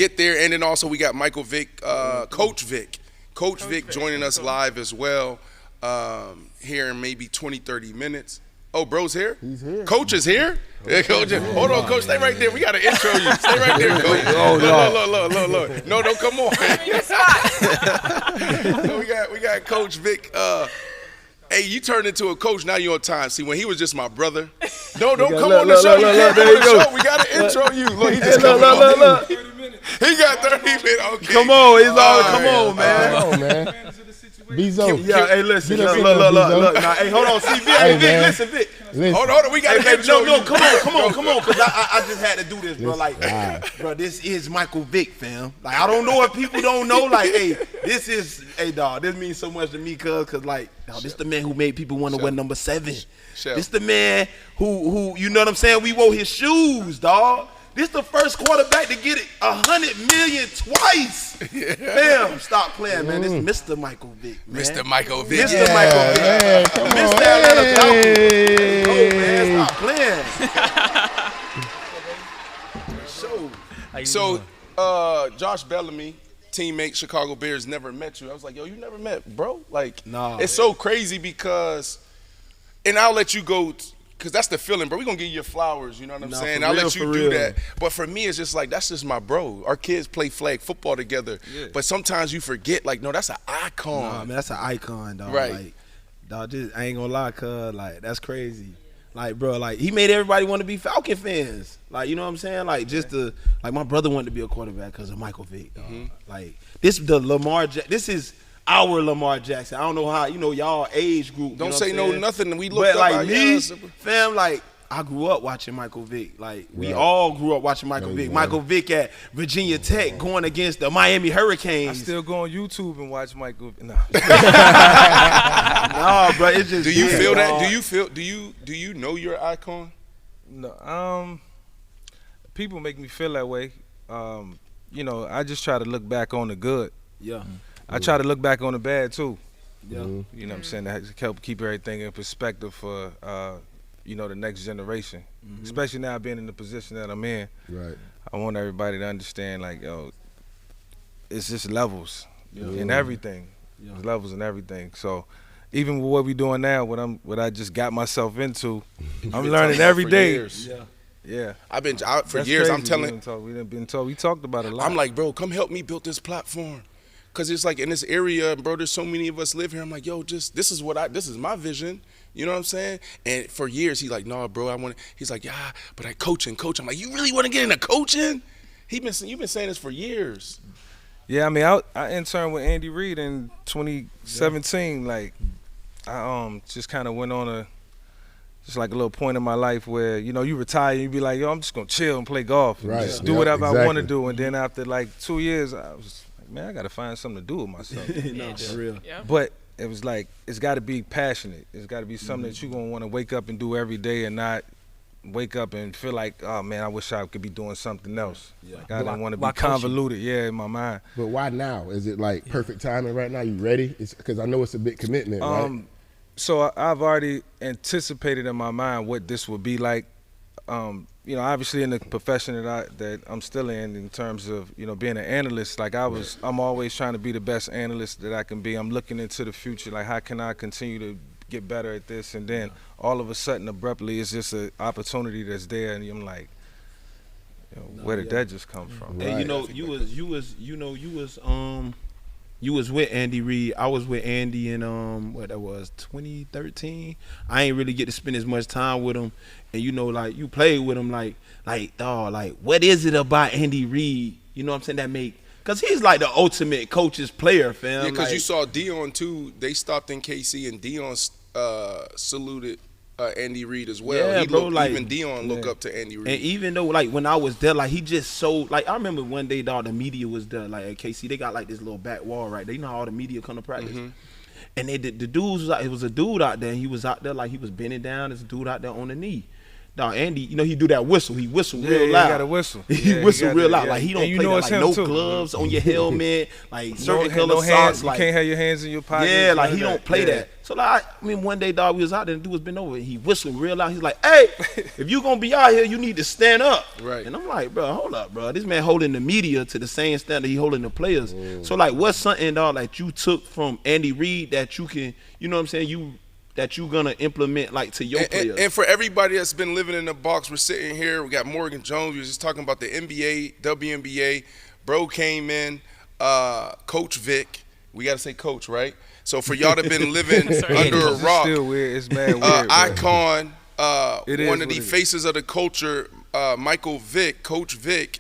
get there. And then also we got Michael Vick, Coach Vick. Coach Vick joining us live as well here in maybe 20, 30 minutes. Oh, bro's here? He's here. Coach is here? Yeah, Coach. Hold on, Coach. Stay right there. We got to intro you. Stay right there, Coach. Look. No, come on. We got Coach Vick. Hey, you turned into a coach. Now you're on time. See, when he was just my brother. No, don't come on the show. You can't come on the show. We got to intro you. Look, he just coming on. He got 30 minutes. Okay. Come on. It's all come on, man. Come on, man. Bezo. Yeah, hey, listen. Look. Nah, hey, hold on. See, Vic, hey, Vic, listen, Vic. Hold on. We got to intro you. No, come on. Because I just had to do this, bro. Like, bro, this is Michael Vick, fam. Like, I don't know if people don't know. Like, hey, dog, this means so much to me, cuz, like, dog, this the man who made people want to wear number 7. This the man who, you know what I'm saying? We wore his shoes, dog. This the first quarterback to get it 100 million twice. Damn, stop playing, man. This Mr. Michael Vick, man. Mr. Michael Vick. Mr. Michael Vick. Man, come on. Mr. Atlanta Falcons. Oh, man, stop playing. So, Josh Bellamy, teammate, Chicago Bears, never met you. I was like, yo, you never met, bro? Like, nah, it's so crazy because, and I'll let you go, because that's the feeling, bro. We're going to give you your flowers, you know what I'm saying? I'll let you do that. But for me, it's just like, that's just my bro. Our kids play flag football together. Yeah. But sometimes you forget, like, no, that's an icon. Nah, man, that's an icon, dog. Right. Like, dog, I ain't gonna lie, cuz, like, that's crazy. Like, bro, like, he made everybody want to be Falcon fans. Like, you know what I'm saying? Like, like, my brother wanted to be a quarterback because of Michael Vick, dog. Like, this is our Lamar Jackson. I don't know how, y'all age group. Don't say no nothing. We look but up like me, fam, like, I grew up watching Michael Vick. Like, we all grew up watching Michael Vick. Michael Vick at Virginia Tech going against the Miami Hurricanes. I still go on YouTube and watch Michael. No. No, bro, it's just. Do you feel that? Do you know your icon? No. People make me feel that way. I just try to look back on the good. Yeah. I try to look back on the bad too. Yeah. You know what I'm saying? To help keep everything in perspective for the next generation. Especially now being in the position that I'm in. Right. I want everybody to understand, like, it's just levels in everything. Yeah. There's levels in everything. So even with what we're doing now, what I just got myself into, I'm learning every day. Years. Yeah. I've been for That's years. crazy. I'm telling. We talked about it a lot. I'm like, bro, come help me build this platform. Cause it's like in this area, bro, there's so many of us live here. I'm like, yo, this is my vision. You know what I'm saying? And for years, he's like, no, bro, he's like, yeah, but I coach. I'm like, you really want to get into coaching? You've been saying this for years. Yeah, I mean, I interned with Andy Reid in 2017. Like, I just kind of went on just like a little point in my life where, you retire and you be like, yo, I'm just going to chill and play golf. And just do whatever I want to do. And then after like 2 years, I was like, man, I got to find something to do with myself. No, for real. Yeah. But it was like, it's got to be passionate. It's got to be something that you're going to want to wake up and do every day and not wake up and feel like, oh, man, I wish I could be doing something else. Yeah. Like, I didn't want to be convoluted, in my mind. But why now? Is it like perfect timing right now? You ready? Because I know it's a big commitment, right? So I've already anticipated in my mind what this would be like. Obviously in the profession that I'm still in terms of, being an analyst, like I'm always trying to be the best analyst that I can be. I'm looking into the future, like how can I continue to get better at this? And then all of a sudden, abruptly, it's just an opportunity that's there, and I'm like, where did that just come from? Right. And you was with Andy Reid. I was with Andy in 2013. I ain't really get to spend as much time with him. And you played with him like what is it about Andy Reid? You know what I'm saying? Cause he's like the ultimate coach's player, fam. Yeah, cause you saw Dion too. They stopped in KC and Dion saluted Andy Reid as well. Yeah, even Dion look up to Andy Reid. And even though when I was there, he just so I remember one day, dog, the media was there. Like at KC, they got like this little back wall right there. You know how all the media come to practice. And the dudes was it was a dude out there. And he was out there he was bending down. There's a dude out there on the knee. Dog, Andy, you know, he do that whistle. He whistle real he loud. got a whistle. He Yeah, whistle got real that, loud. yeah. Like he don't And you play know that, it's like him no too. gloves on your helmet, like certain No color hands. socks. You Like can't have your hands in your pocket. yeah, like none he of don't play Yeah. that. So like, I mean, one day, dog, we was out there and the dude was been over. And he whistling real loud. He's like, "Hey, if you gonna be out here, you need to stand up." Right. And I'm like, "Bro, hold up, bro. This man holding the media to the same standard he holding the players." So like, what's something, dog, that you took from Andy Reid that you can, you know what I'm saying, that you gonna implement like to your players? And for everybody that's been living in the box, we're sitting here. We got Morgan Jones. We were just talking about the NBA, WNBA. Bro came in, Coach Vick. We got to say Coach, right? So for y'all that been living under a It's rock, still weird. It's mad weird. bro. icon, It is one of what the it is. faces of the culture, Michael Vick, Coach Vick,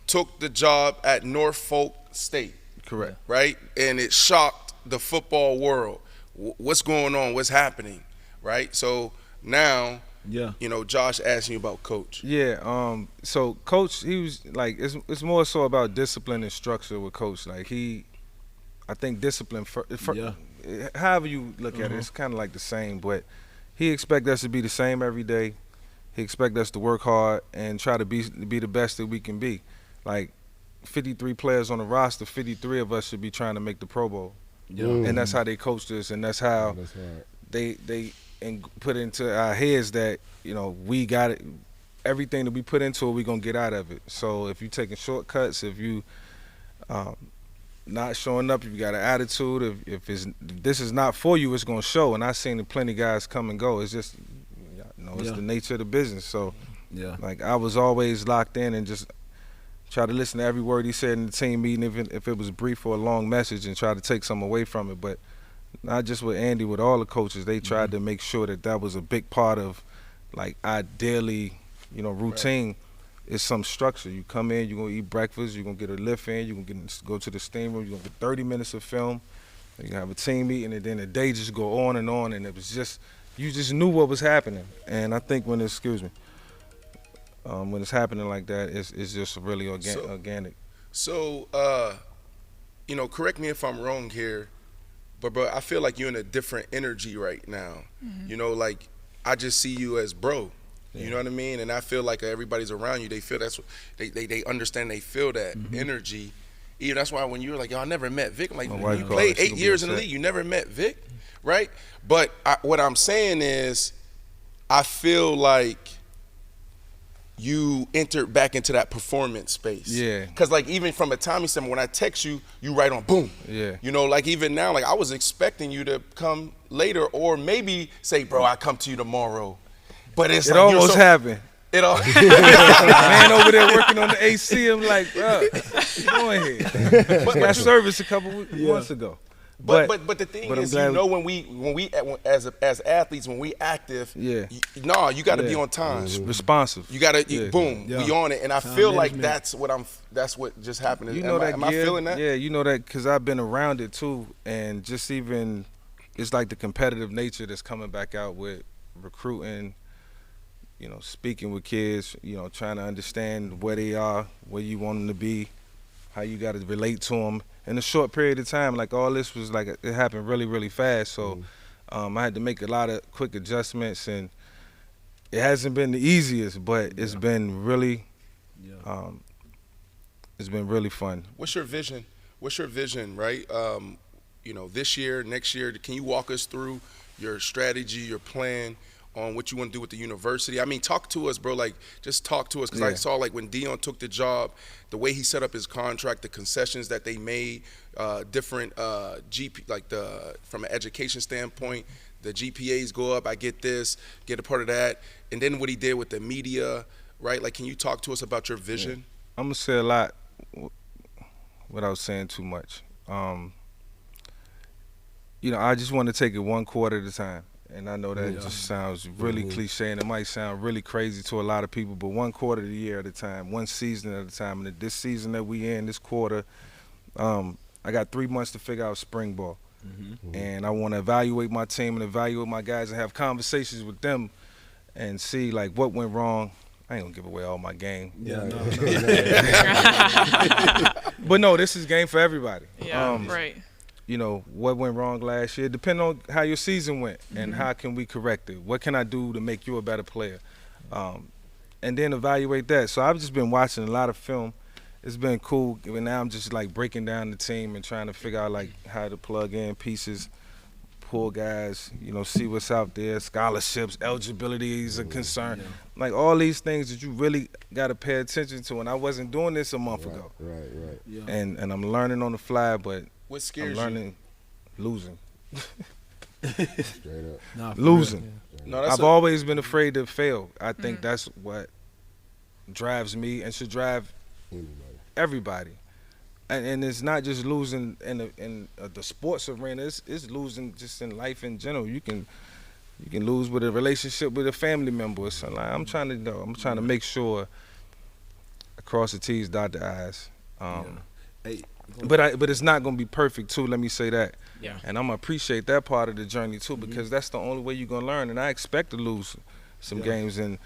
took the job at Norfolk State, Correct. right? And it shocked the football world. What's going on? What's happening, right? So now, Yeah. you know, Josh asking you about Coach. Yeah. So Coach, he was like, it's more so about discipline and structure with Coach. Like I think discipline. Yeah. However you look at it, it's kind of like the same. But he expect us to be the same every day. He expect us to work hard and try to be the best that we can be. Like 53 players on the roster, 53 of us should be trying to make the Pro Bowl. Yeah. And that's how they coached us, and that's how That's right. they put into our heads that, you know, we got it. Everything that we put into it, we're going to get out of it. So if you taking shortcuts, if you not showing up, if you got an attitude, if this is not for you, it's going to show. And I've seen plenty of guys come and go. It's just, you know, it's the nature of the business. So, like, I was always locked in and just try to listen to every word he said in the team meeting, if it was brief or a long message, and try to take something away from it. But not just with Andy, with all the coaches, they tried to make sure that was a big part of, like, our daily, you know, routine. Is some structure. You come in, you're going to eat breakfast, you're going to get a lift in, you're going to go to the steam room, you're going to get 30 minutes of film, you're going to have a team meeting, and then the day just go on, and it was just, you just knew what was happening. And I think when it's happening like that, it's just really organic. So, you know, correct me if I'm wrong here, but bro, I feel like you're in a different energy right now. You know, like, I just see you as bro. You know what I mean? And I feel like everybody's around you, they feel that's what they understand, they feel that energy. Even that's why when you were like, yo, I never met Vick. I'm like, you played 8 years in the league, you never met Vick, right? But what I'm saying is, I feel like you entered back into that performance space. Yeah. Because, like, even from a timing standpoint, when I text you, you right on, boom. Yeah. You know, like, even now, like, I was expecting you to come later, or maybe say, bro, I come to you tomorrow. But it's It like almost happened. It all. Man over there working on the AC, I'm like, bro, go ahead. Got service a couple months ago. But the thing but is, I'm you glad know, when we as athletes, when we active, you got to be on time. Responsive. You got to boom, we on it, and I feel like that's what just happened. You know am I feeling that? Yeah, you know that because I've been around it too, and just even it's like the competitive nature that's coming back out with recruiting. You know, speaking with kids, you know, trying to understand where they are, where you want them to be, how you got to relate to them in a short period of time. Like, all this was like, it happened really, really fast. So I had to make a lot of quick adjustments, and it hasn't been the easiest, but it's been really, it's been really fun. What's your vision? Right? You know, this year, next year, can you walk us through your strategy, your plan on what you want to do with the university? I mean, talk to us, bro. Like, just talk to us, because I saw, like, when Dion took the job, the way he set up his contract, the concessions that they made, different GP, like from an education standpoint, the GPAs go up. I get this, get a part of that, and then what he did with the media, right? Like, can you talk to us about your vision? I'm gonna say a lot without saying too much. You know, I just want to take it one quarter at a time. And I know that just sounds really cliche, and it might sound really crazy to a lot of people, but one quarter of the year at a time, one season at a time. And this season that we in, this quarter, I got 3 months to figure out spring ball. And I want to evaluate my team and evaluate my guys and have conversations with them and see, like, what went wrong. I ain't going to give away all my game. But no, this is game for everybody. Right. You know, what went wrong last year, depending on how your season went and how can we correct it. What can I do to make you a better player? and then evaluate that. So I've just been watching a lot of film. It's been cool. And now I'm just like breaking down the team and trying to figure out like how to plug in pieces, pull guys, see what's out there, scholarships, eligibility is a concern. Like all these things that you really got to pay attention to. And I wasn't doing this a month ago. Right. Yeah. And I'm learning on the fly, but What scares I'm learning losing. Straight up. Nah, for Losing. real. No, that's I've always been afraid to fail. I think that's what drives me and should drive everybody. And it's not just losing in the sports arena. It's losing just in life in general. You can lose with a relationship with a family member or something. Like, I'm trying to make sure I cross the T's, dot the I's. Hey, But it's not gonna be perfect too. Let me say that. Yeah. And I'm gonna appreciate that part of the journey too, because that's the only way you're gonna learn. And I expect to lose some games, and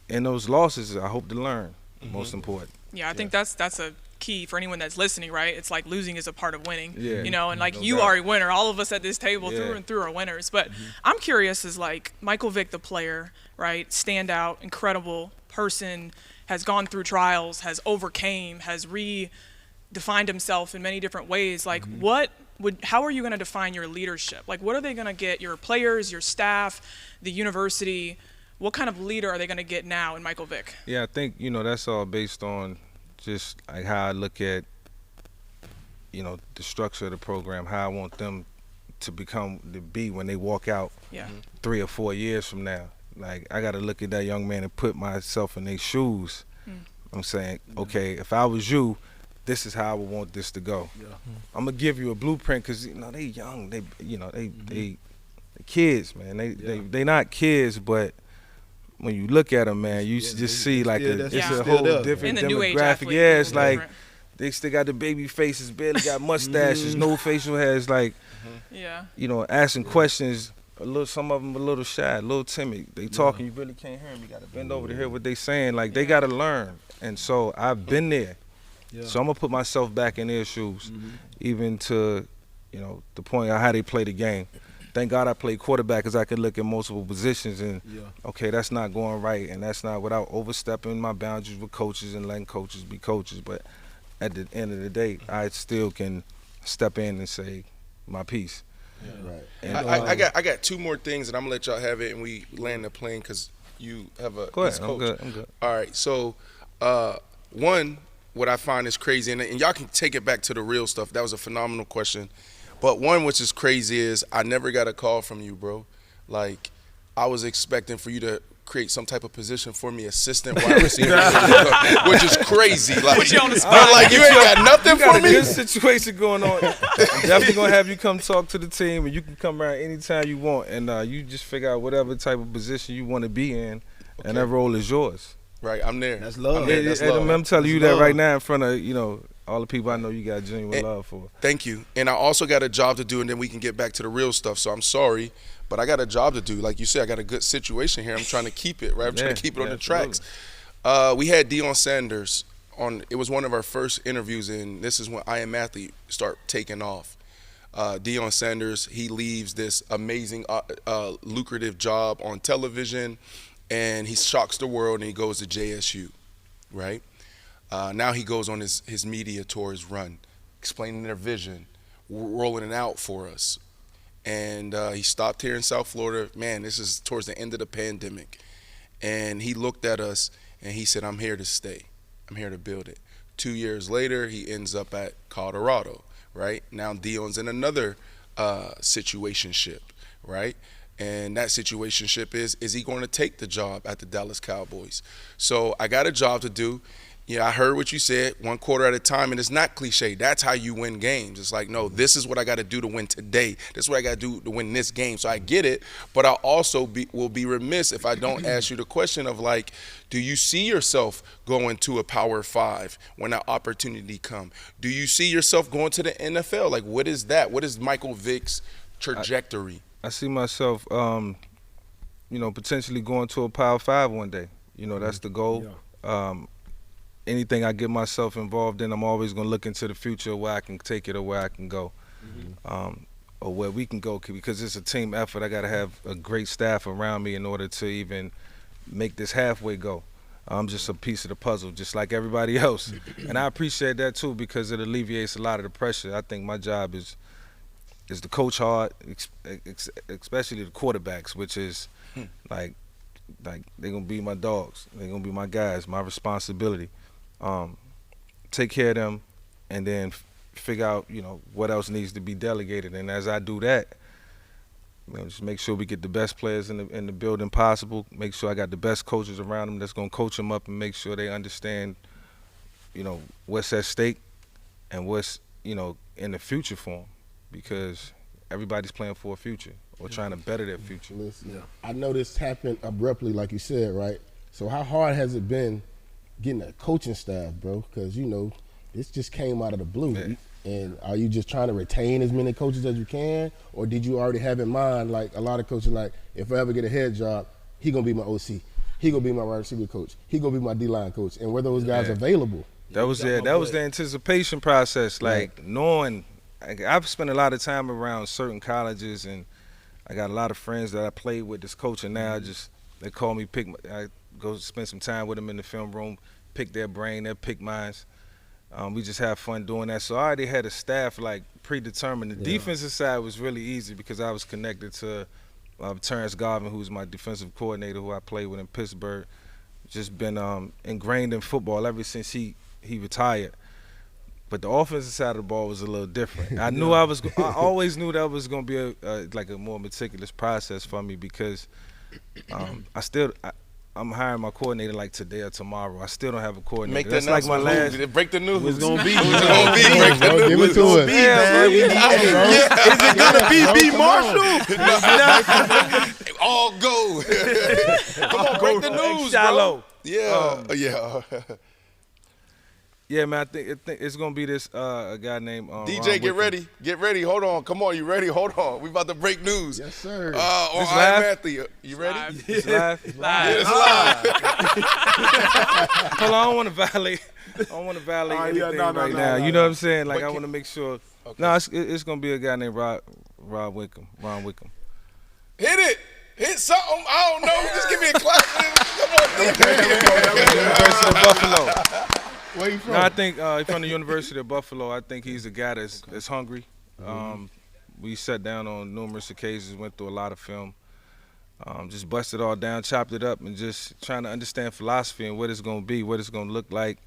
in those losses, I hope to learn. Most important. Yeah, I think that's a key for anyone that's listening, right? It's like losing is a part of winning. Yeah. And like No you doubt. are a winner. All of us at this table through Yeah. and through are winners. But I'm curious, is like Michael Vick, the player, right? Standout, incredible person, has gone through trials, has overcame, has redefined himself in many different ways. Like how are you going to define your leadership? Like what are they going to get your players, your staff, the university? What kind of leader are they going to get now in Michael Vick? Yeah, I think that's all based on just like how I look at the structure of the program, how I want them to be when they walk out Yeah. 3 or 4 years from now. Like I got to look at that young man and put myself in their shoes. I'm saying, okay, if I was you, this is how I would want this to go. Yeah. I'm gonna give you a blueprint because they young, they kids, man. They not kids, but when you look at them, man, you just see like that's it's a still whole there. different And the new age demographic. athlete, Yeah, it's a little like different. they still got the baby faces, barely got mustaches, no facial hair. It's like Yeah. asking questions. Some of them a little shy, a little timid. They talking, you really can't hear them. You got to bend over to hear what they saying. Like they got to learn. And so I've been there. Yeah. So I'm gonna put myself back in their shoes, even to, the point of how they play the game. Thank God I played quarterback because I could look at multiple positions and, okay, that's not going right, and that's not without overstepping my boundaries with coaches and letting coaches be coaches. But at the end of the day, I still can step in and say my piece. Right. And, I got 2 more things, and I'm gonna let y'all have it, and we land the plane because you have a Go ahead. East I'm coach. good. I'm good. All right, so one, what I find is crazy, and y'all can take it back to the real stuff. That was a phenomenal question. But one which is crazy is I never got a call from you, bro. Like, I was expecting for you to create some type of position for me, assistant wide receiver, which is crazy. Like, Put you on the bro, spot. like you ain't got nothing You got for a me. good situation going on. I'm definitely gonna have you come talk to the team, and you can come around anytime you want, and you just figure out whatever type of position you want to be in, and that role is yours. Right, I'm there. That's love. I'm there. That's And love. I'm telling you That's that love. right now in front of all the people I know you got genuine love for. Thank you. And I also got a job to do, and then we can get back to the real stuff. So I'm sorry, but I got a job to do. Like you said, I got a good situation here. I'm trying to keep it, right? I'm trying to keep it on the tracks. We had Deion Sanders on. It was one of our first interviews, and this is when I Am Athlete start taking off. Deion Sanders, he leaves this amazing, lucrative job on television, and he shocks the world, and he goes to JSU, right? Now he goes on his media tour, his run, explaining their vision, rolling it out for us. And he stopped here in South Florida. Man, this is towards the end of the pandemic. And he looked at us and he said, I'm here to stay. I'm here to build it. 2 years later, he ends up at Colorado, right? Now Deion's in another situationship, right? And that situationship is he going to take the job at the Dallas Cowboys? So I got a job to do. Yeah, I heard what you said, 1 quarter at a time, and it's not cliche. That's how you win games. It's like, no, this is what I got to do to win today. This is what I got to do to win this game. So I get it, but I also will be remiss if I don't ask you the question of, like, do you see yourself going to a Power 5 when that opportunity come? Do you see yourself going to the NFL? Like, what is that? What is Michael Vick's trajectory? I see myself, potentially going to a Power 5 one day. That's the goal. Anything I get myself involved in, I'm always going to look into the future where I can take it or where I can go, or where we can go, because it's a team effort. I got to have a great staff around me in order to even, make this halfway go. I'm just a piece of the puzzle, just like everybody else. And I appreciate that too, because it alleviates a lot of the pressure. I think my job is to coach hard, especially the quarterbacks, which is like they're gonna be my dogs. They're gonna be my guys. My responsibility. Take care of them, and then figure out, what else needs to be delegated. And as I do that, just make sure we get the best players in the building possible. Make sure I got the best coaches around them that's gonna coach them up and make sure they understand, what's at stake and what's, in the future for them, because everybody's playing for a future or trying to better their future. Listen, I know this happened abruptly, like you said, right? So how hard has it been getting a coaching staff, bro? Because, this just came out of the blue. Yeah. And are you just trying to retain as many coaches as you can? Or did you already have in mind, like a lot of coaches, like, if I ever get a head job, he going to be my OC. He going to be my wide receiver coach. He going to be my D-line coach. And were those guys available? That was the anticipation process, like knowing. I've spent a lot of time around certain colleges, and I got a lot of friends that I played with this coaching now. They call me, I go spend some time with them in the film room, pick their brain, they'll pick mine. We just have fun doing that. So I already had a staff like predetermined. The defensive side was really easy because I was connected to Terrence Garvin, who's my defensive coordinator, who I played with in Pittsburgh. Just been ingrained in football ever since he retired. But the offensive side of the ball was a little different. I knew I always knew that was going to be a more meticulous process for me, because I'm hiring my coordinator like today or tomorrow. I still don't have a coordinator. Make That's like my last. Break the news. It's gonna be. It's gonna be. Break the news. Give it to us. Is it gonna be B. Marshall? All go. Come on, break the news, bro. Shallow. Yeah. Yeah, man. I think it's gonna be this a guy named DJ, get ready. Get ready. Hold on. Come on, you ready? Hold on. We about to break news. Yes, sir. On This I live? Matthew. You ready? It's live. Yeah, it's live. Hold on, I don't want to violate. Anything right now. You know what I'm saying? Like, I want to make sure. Okay. No, it's gonna be a guy named Ron Wickham. Hit it. Hit something. I don't know. Just give me a clap. Come on, University of Buffalo. Where you from? No, I think he's from the University of Buffalo. I think he's a guy that's hungry. We sat down on numerous occasions, went through a lot of film, just busted it all down, chopped it up, and just trying to understand philosophy and what it's going to be, what it's going to look like.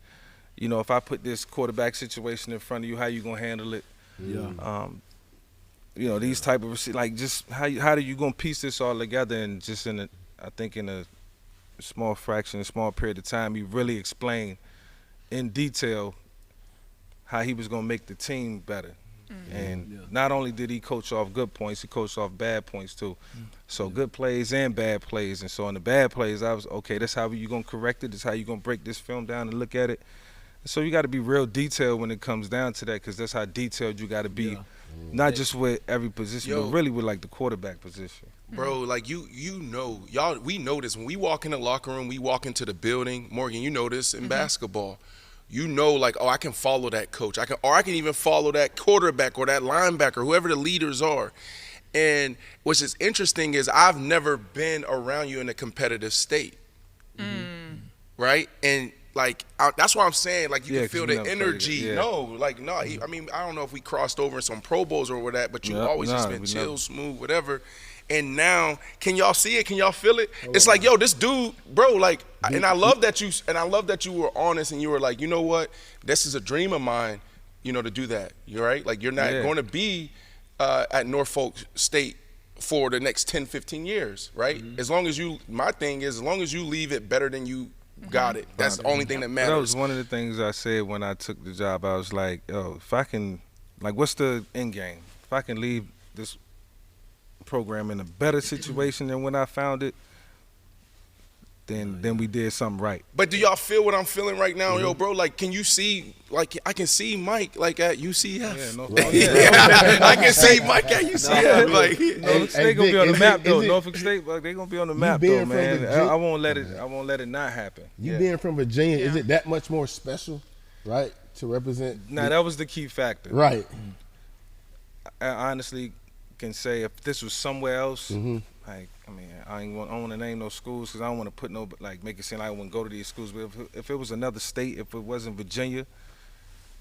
If I put this quarterback situation in front of you, how you going to handle it? Yeah. These type of, just how are you going to piece this all together, and just in a small fraction, a small period of time, you really explain in detail how he was going to make the team better. And not only did he coach off good points, he coached off bad points too. So good plays and bad plays. And so in the bad plays, I was, okay, that's how you're going to correct it. That's how you're going to break this film down and look at it. And so you got to be real detailed when it comes down to that, because that's how detailed you got to be, not just with every position, but really with, like, the quarterback position. Bro, like y'all, we know this. When we walk in the locker room, we walk into the building. Morgan, you know this in basketball. Like, I can follow that coach. I can even follow that quarterback or that linebacker, whoever the leaders are. And what's just interesting is I've never been around you in a competitive state, right? And like that's why I'm saying, like, you can feel the energy. I mean, I don't know if we crossed over in some Pro Bowls or whatever, but you always just been chill, smooth, whatever. And now, can y'all see it? Can y'all feel it? It's like, yo, this dude, bro, like, and I love that you were honest and you were like, you know what? This is a dream of mine, to do that. You're right? Like, you're not going to be at Norfolk State for the next 10, 15 years, right? As long as my thing is, as long as you leave it better than you got it, that's the only thing that matters. That was one of the things I said when I took the job. I was like, yo, if I can, like, what's the end game? If I can leave this program in a better situation than when I found it, then we did something right. But do y'all feel what I'm feeling right now, yo, bro? Like, can you see? Like, I can see Mike like at UCF. I can see Mike at UCF. Like, Norfolk State gonna be on the map though. Norfolk State, like, they gonna be on the map though, man. I won't let it not happen. You being from Virginia, is it that much more special, right, to represent? Nah, that was the key factor. Right. I honestly can say if this was somewhere else, like, I mean, I don't want to name no schools because I don't want to put no, like, make it seem like I wouldn't go to these schools. But if it was another state, if it wasn't Virginia,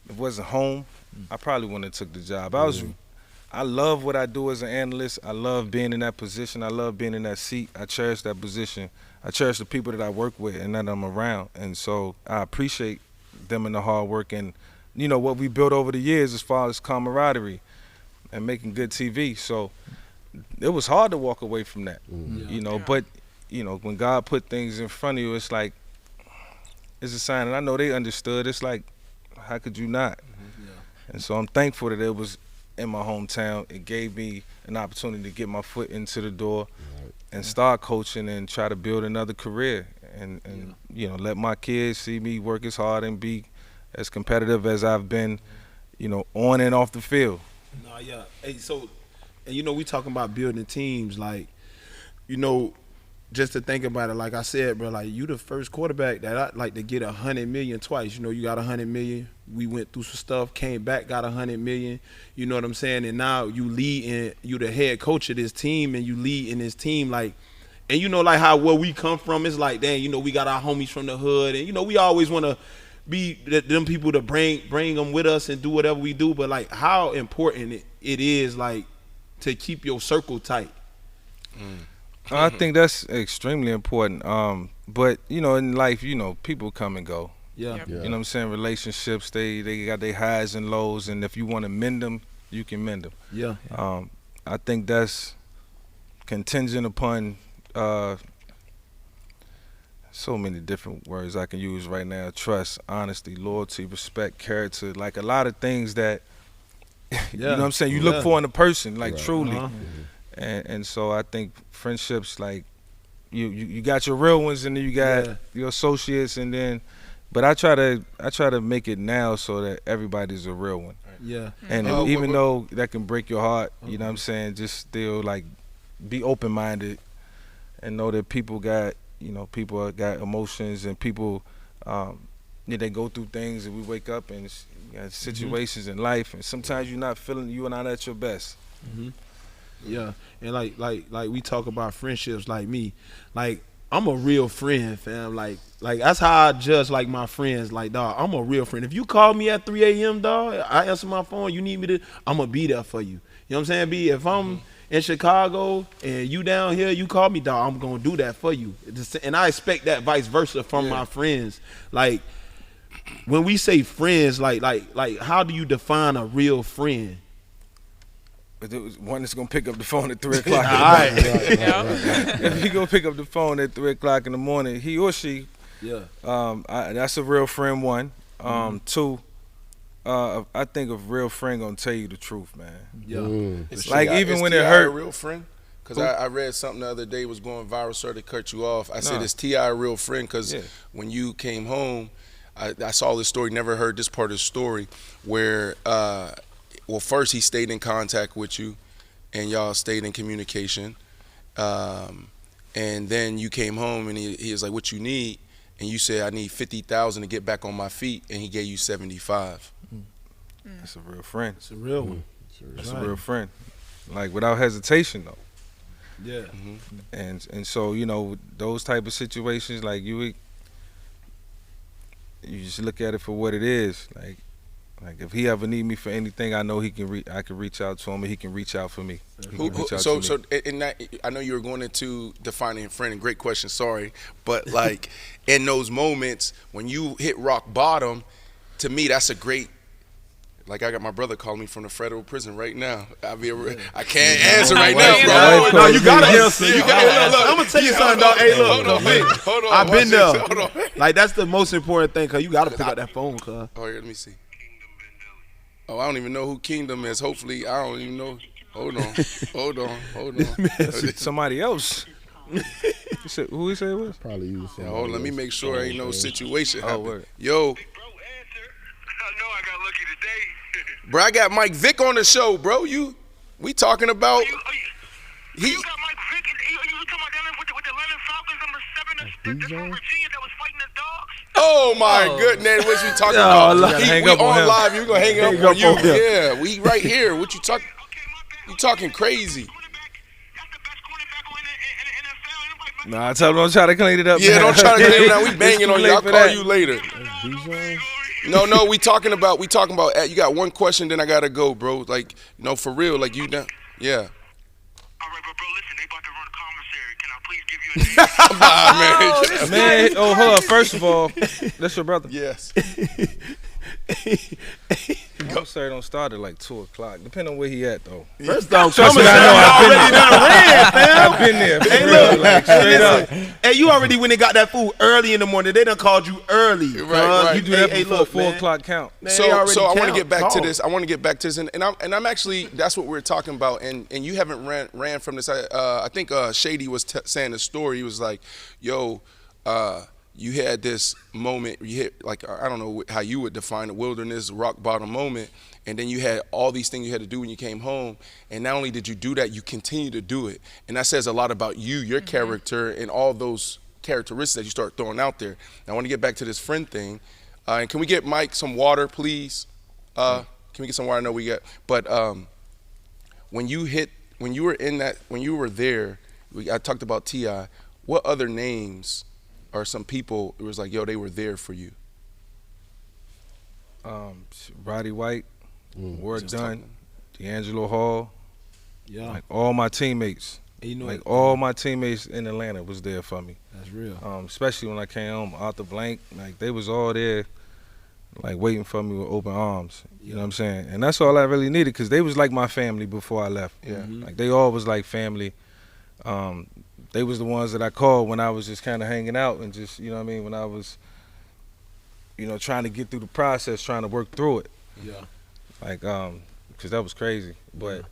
if it wasn't home, I probably wouldn't have took the job. I love what I do as an analyst. I love being in that position. I love being in that seat. I cherish that position. I cherish the people that I work with and that I'm around. And so I appreciate them and the hard work and, you know, what we built over the years as far as camaraderie and making good TV. So it was hard to walk away from that, you know. But, you know, when God put things in front of you, it's like, it's a sign. And I know they understood. It's like, how could you not? And so I'm thankful that it was in my hometown. It gave me an opportunity to get my foot into the door and start coaching and try to build another career and you know, let my kids see me work as hard and be as competitive as I've been, you know, on and off the field. No, yeah. Hey, so, and you know, we talking about building teams, like, you know, just to think about it, like I said, bro, like you the first quarterback that I like to get $100 million twice. You know, you got $100 million. We went through some stuff, came back, got $100 million. You know what I'm saying? And now you lead and you the head coach of this team, and you lead in this team, like, and you know, like how where we come from, it's like, dang, you know, we got our homies from the hood, and you know, we always want to be them people to bring them with us and do whatever we do. But like, how important it is, like, to keep your circle tight. I think that's extremely important. But, you know, in life, you know, people come and go. Yeah. You know what I'm saying? Relationships, they got their highs and lows, and if you want to mend them, you can mend them. Yeah. I think that's contingent upon so many different words I can use right now. Trust, honesty, loyalty, respect, character, like a lot of things that, you know what I'm saying, you look for in a person, like truly. And so I think friendships, like, you got your real ones, and then you got your associates, and then, but I try to make it now so that everybody's a real one. Yeah. And even though that can break your heart, you know what I'm saying, just still, like, be open-minded and know that people got emotions, and people, they go through things, and we wake up and you got situations in life, and sometimes you're not at your best. Yeah, and like we talk about friendships, like me, like I'm a real friend, fam. Like that's how I judge, like, my friends. Like, dog, I'm a real friend. If you call me at 3 a.m., dog, I answer my phone. You need me to, I'm gonna be there for you. You know what I'm saying? B, if I'm in Chicago and you down here, you call me, dog, I'm gonna do that for you. And I expect that vice versa from my friends. Like, when we say friends, like how do you define a real friend? But there was one that's gonna pick up the phone at 3 o'clock. If he gonna pick up the phone at 3 o'clock in the morning, he or she, that's a real friend. One, two, I think a real friend gonna tell you the truth, man. It's like, even when it hurt. A real friend? Because I read something the other day was going viral. Sorry to cut you off. I said, is T.I. a real friend? Because when you came home, I saw this story. Never heard this part of the story where. Well, first he stayed in contact with you, and y'all stayed in communication. And then you came home, and he was like, "What you need?" And you said, "I need 50,000 to get back on my feet," and he gave you 75. That's a real friend. It's a real one. That's a real friend. Like, without hesitation, though. Yeah. And so, you know, those type of situations, like, you just look at it for what it is. Like, if he ever need me for anything, I know I can reach out to him, and he can reach out for me. So in that, I know you were going into defining a friend, and great question, sorry. But, like, in those moments when you hit rock bottom, to me, that's a great, like, I got my brother calling me from the federal prison right now. I can't answer right now, bro. No, you gotta answer. Look, I'm gonna tell you something, dog. Hey, look, hold on. I've been there. Like, that's the most important thing, cause you gotta pick up that phone, cuz. Oh, here, let me see. Oh, I don't even know who Kingdom is. Hopefully, I don't even know. Hold on. Somebody else. Who he said it was? Probably you. Hold on, let me make sure ain't no situation happening. Word. Yo. Bro, answer. I know I got lucky today. Bro, I got Mike Vick on the show, bro. We talking about. You got Mike Vick, you talking about that with the Atlanta Falcons number 7 that's from Virginia that was fighting the dogs? Oh my goodness, what you talking about? hang we up on on him. live, you gonna hang up on you. Yeah, we right here. What you talking? You talking crazy. That's the best cornerback in the Nah, I told him don't try to clean it up. Yeah, man. don't try to clean it now. We banging on you. I'll for call that. you later. Bijan? No, we talking about. You got one question, then I gotta go, bro. Like, no, for real. Like you done. Yeah. All right, but bro, listen, they about to run commissary. Can I please give you a name? Nah, man. Man, oh, hold up. First of all, that's your brother. Yes. Commissary don't start at like 2 o'clock, depending on where he at though. First off, Trust me, I know. I've I've been there. For Hey, real, look, like, straight up. Hey, you already went and got that food early in the morning. They done called you early. Right. You do that Hey, before look, 4 man. o'clock count. Man, So they I already want to count. get back to Call. this. I want to get back to this, and I'm actually that's what we're talking about. And you haven't ran from this. I think Shady was saying the story. He was like, "Yo, you had this moment. You hit like I don't know how you would define a wilderness rock bottom moment, and then you had all these things you had to do when you came home. And not only did you do that, you continue to do it, and that says a lot about you, your character, and all those characteristics that you start throwing out there. Now, I want to get back to this friend thing. And can we get Mike some water, please? Can we get some water? I know we got. But when you were there, I talked about T.I. What other names or some people? It was like, yo, they were there for you. Roddy White, Ward Just Dunn, D'Angelo Hall, Yeah. like all my teammates. You know, Like all my teammates in Atlanta was there for me. that's real. Especially when I came home, Arthur Blank, like they was all there, like waiting for me with open arms. You know what I'm saying? And that's all I really needed because they was like my family before I left. Yeah. Like they all was like family. They was the ones that I called when I was just kind of hanging out and just, you know what I mean, when I was, you know, trying to get through the process, trying to work through it. Yeah. Like, because that was crazy. But,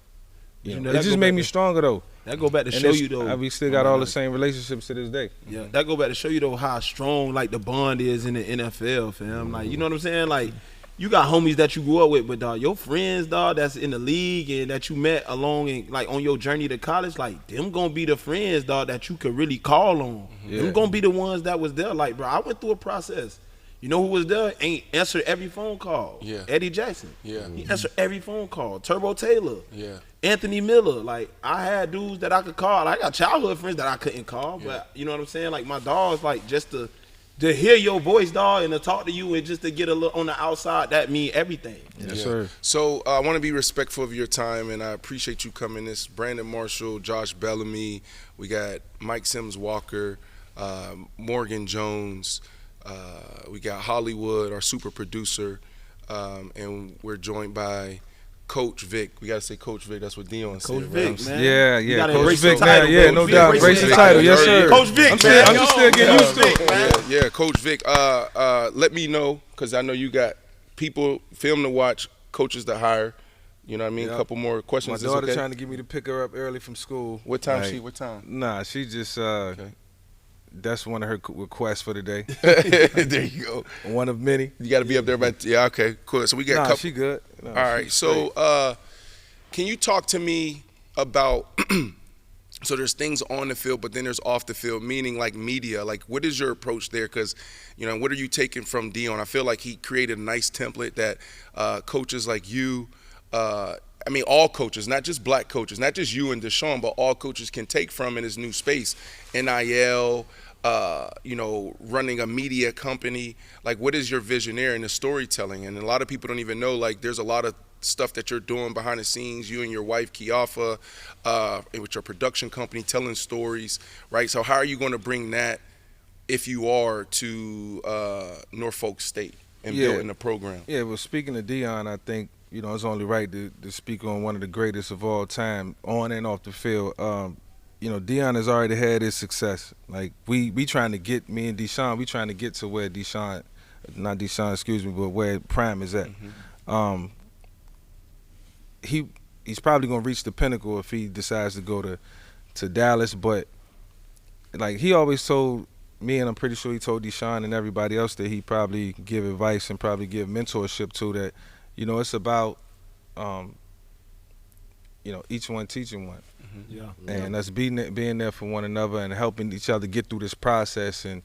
you know, that it just go made back me to- stronger though. That go back to And show it's- you though. we still got all the same relationships to this day. Yeah, that go back to show you though how strong like the bond is in the NFL, fam. Like, you know what I'm saying? Like, you got homies that you grew up with, but dog, your friends, dog, that's in the league and that you met along and like on your journey to college, like them gonna be the friends, dog, that you could really call on. Yeah. Them gonna be the ones that was there. Like, bro, I went through a process. You know who was there? Ain't answered every phone call. Yeah. Eddie Jackson. Yeah. He answered every phone call. Turbo Taylor. Yeah. Anthony Miller. Like, I had dudes that I could call. I got childhood friends that I couldn't call, but you know what I'm saying? Like, my dogs, like, just to hear your voice, dog, and to talk to you and just to get a little on the outside, that mean everything. Yes, sir. So I want to be respectful of your time, and I appreciate you coming. This Brandon Marshall, Josh Bellamy, we got Mike Sims Walker, Morgan Jones, we got Hollywood, our super producer, and we're joined by Coach Vick. We gotta say Coach Vick. That's what Dion said. Coach right? Vick, man. Yeah, You yeah. gotta Coach embrace the Vick, title, man. Yeah, bro. no You doubt. embrace Embrace the the title. title. Yes, sir. Coach Vick, man. I'm just still getting used to it. Yeah, Coach Vick. Let me know, because I know you got people, film to watch, coaches to hire. You know what I mean? Yep. A couple more My questions. Is daughter okay? trying to get me to pick her up early from school. What time Like, What time? Nah, she just that's one of her requests for the day. There you go. One of many. You got to be up there by. Yeah. Okay. Cool. So we got. Nah, a couple. she good. Nah, All right. she's So, straight. can you talk to me about? So there's things on the field, but then there's off the field, meaning like media. Like, what is your approach there? Because, you know, what are you taking from Dion? I feel like he created a nice template that coaches like you, I mean, all coaches, not just black coaches, not just you and Deshaun, but all coaches can take from in his new space. NIL, you know, running a media company. Like, what is your vision there in the storytelling? And a lot of people don't even know, like, there's a lot of stuff that you're doing behind the scenes, you and your wife Kiafa, with your production company, telling stories, right? So how are you going to bring that, if you are, to Norfolk State and building the program? Yeah, well, speaking of Dion, I think, you know, it's only right to speak on one of the greatest of all time, on and off the field. You know, Dion has already had his success. Like, we trying to get, me and Deshaun, we trying to get to where not Deshaun, excuse me, but where Prime is at. Mm-hmm. He's probably gonna reach the pinnacle if he decides to go to Dallas, but like he always told me, and I'm pretty sure he told Deshaun and everybody else that he probably give advice and probably give mentorship to, that, you know, it's about you know, each one teaching one. Yeah. And us being there for one another and helping each other get through this process, and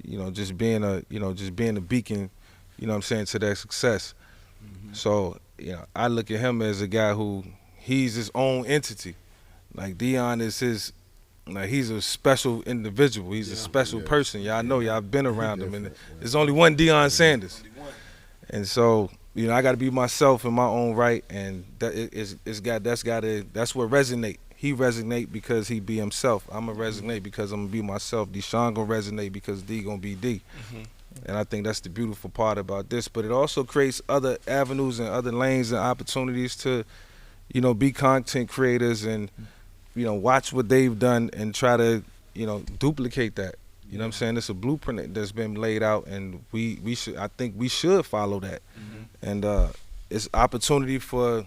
you know, just being a beacon, you know what I'm saying, to that success. So, you know, I look at him as a guy who, he's his own entity. Like, Dion is his Like, he's a special individual. He's a special person. Y'all know, y'all been around him, and there's only one Deion Sanders. And so, I got to be myself in my own right, and that's what resonate. He resonate because he be himself. I'm gonna resonate because I'm gonna be myself. Deshaun gonna resonate because D gonna be D. And I think that's the beautiful part about this. But it also creates other avenues and other lanes and opportunities to, be content creators and, watch what they've done and try to, duplicate that. You know what I'm saying? It's a blueprint that's been laid out, and I think we should follow that. And it's opportunity for,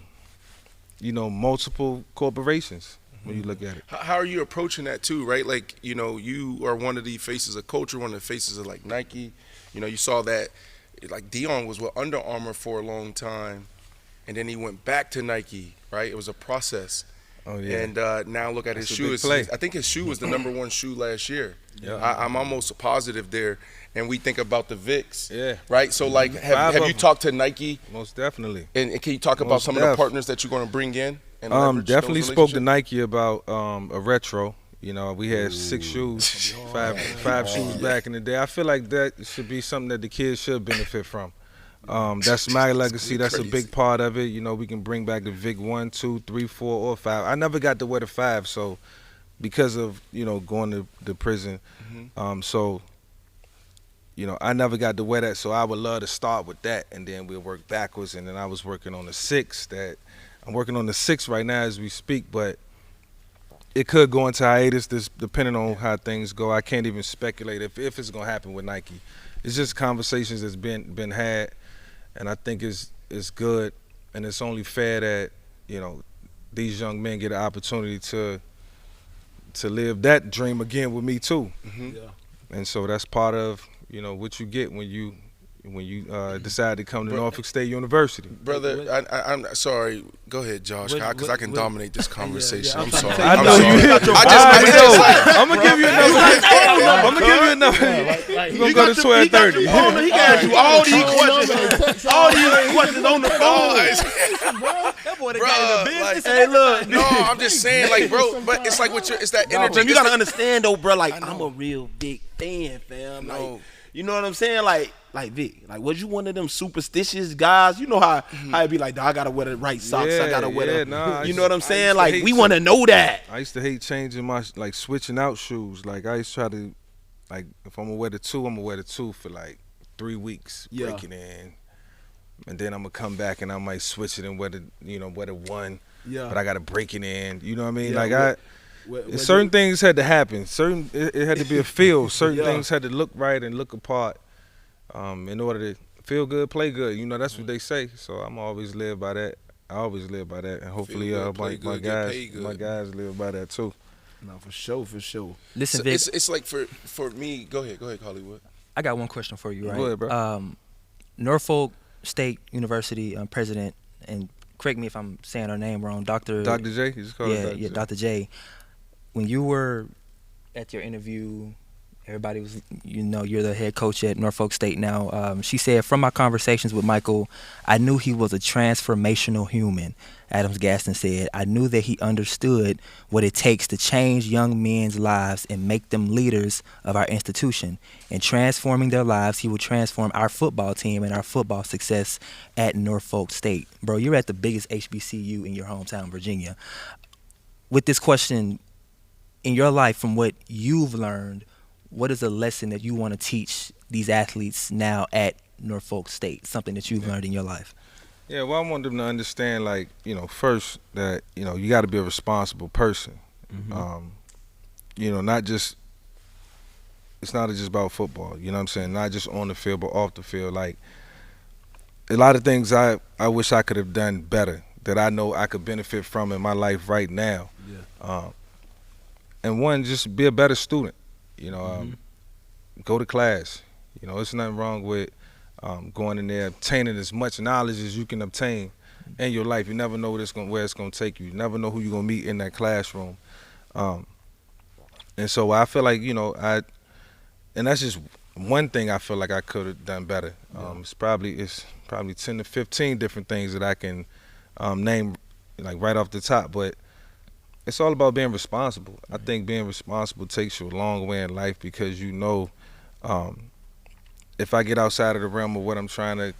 multiple corporations when you look at it. How are you approaching that too, right? Like, you are one of the faces of culture, one of the faces of like Nike. You saw that, like Deion was with Under Armour for a long time, and then he went back to Nike, right? It was a process. Oh yeah. And now look at his shoe. I think his shoe was the #1 shoe last year. Yeah. I'm almost positive there. And we think about the Vicks. Yeah. Right? So like have you talked to Nike? Most definitely. And can you talk about some of the partners that you're going to bring in? And definitely spoke to Nike about a retro. We had 6 shoes, five shoes back in the day. I feel like that should be something that the kids should benefit from. That's my legacy. That's a big part of it. We can bring back the Vic 1, 2, 3, 4, or 5. I never got to wear the 5, so because of going to prison, I never got to wear that. So I would love to start with that, and then we'll work backwards. And then I was working on the 6. I'm working on the 6 right now as we speak, but it could go into hiatus depending on how things go. I can't even speculate if it's gonna happen with Nike. It's just conversations that's been had. And I think it's good, and it's only fair that these young men get an opportunity to live that dream again with me too. And so that's part of what you get when you decide to come to Norfolk State University. Brother, I'm sorry. Go ahead, Josh, because I can dominate this conversation. I'm sorry. I know you. I'm gonna give you another. We're gonna go to 12:30. He can ask you all these questions. All these questions on the phone. That boy got in the business. Hey, look. No, I'm just saying, like, bro. But it's like it's that energy. You gotta understand though, bro. Like, I'm a real big fan, fam. Like, you know what I'm saying? Like Vic, like, was you one of them superstitious guys? You know how it be like, I gotta wear the right socks. I gotta wear the. You know what I'm saying? Like, we want to know that. I used to hate changing my switching out shoes. Like, I used to try to, like, if I'm gonna wear the 2, I'm gonna wear the 2 for like 3 weeks, break it in, and then I'm gonna come back and I might switch it and wear the 1. Yeah. But I gotta break it in. You know what I mean? Yeah, like certain things had to happen. It had to be a feel. Certain things had to look right and look apart. In order to feel good, play good. That's what they say. So I'm always live by that. I always live by that, and hopefully my guys live by that too. No, for sure. Listen, so Vic, it's like for me. Go ahead, Hollywood. I got one question for you, right? Go ahead, bro. Norfolk State University president, and correct me if I'm saying her name wrong, Dr. J. You just call her Dr. J. Dr. J. When you were at your interview, everybody was, you're the head coach at Norfolk State now. She said, from my conversations with Michael, I knew he was a transformational human. Adams Gaston said, I knew that he understood what it takes to change young men's lives and make them leaders of our institution. In transforming their lives, he will transform our football team and our football success at Norfolk State. Bro, you're at the biggest HBCU in your hometown, Virginia. With this question, in your life, from what you've learned, what is a lesson that you want to teach these athletes now at Norfolk State, something that you've learned in your life? Yeah, well, I want them to understand, like, first that, you got to be a responsible person. Not just, it's not just about football, you know what I'm saying? Not just on the field, but off the field. Like, a lot of things I wish I could have done better that I know I could benefit from in my life right now. Yeah. And one, just be a better student. Go to class. There's nothing wrong with going in there, obtaining as much knowledge as you can obtain in your life. You never know where it's going to take you. You never know who you're going to meet in that classroom. And so I feel like, and that's just one thing I feel like I could have done better. It's probably 10 to 15 different things that I can name, like, right off the top. But it's all about being responsible. I think being responsible takes you a long way in life because if I get outside of the realm of what I'm trying to